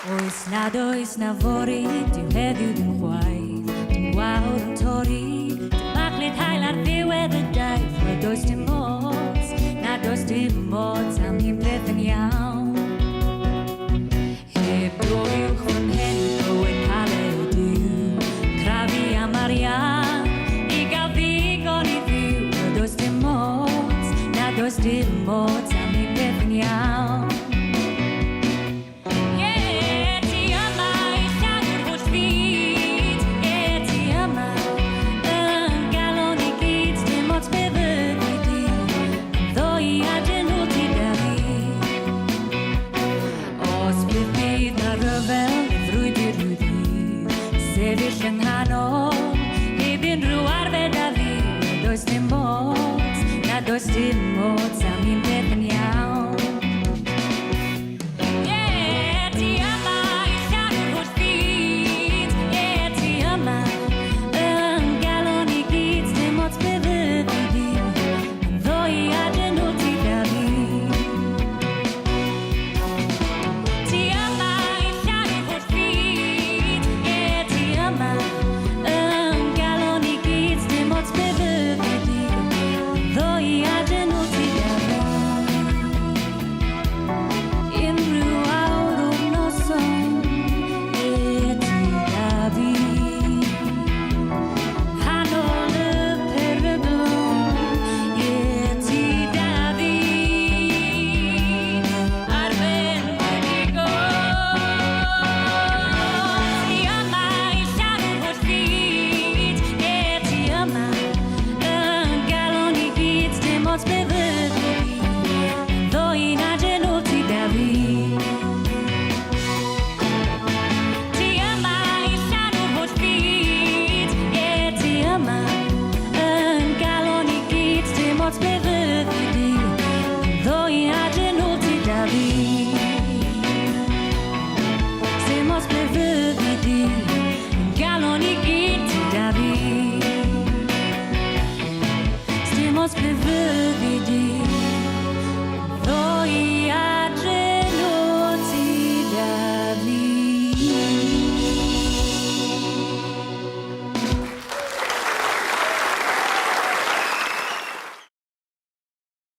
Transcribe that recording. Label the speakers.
Speaker 1: Ois na vori, du heddiw dim chwaith, dim wawr yn torri, dim machlid hael ar ddiwedd y daith, na does dim mots am hi'n peth yn iawn. Heb dod uwch fan hyn, bywyd caled yw, crafu am arian, I gael ddigon I ddiw, na does dim mots am hi'n peth yn iawn. Sefyll yng nghanol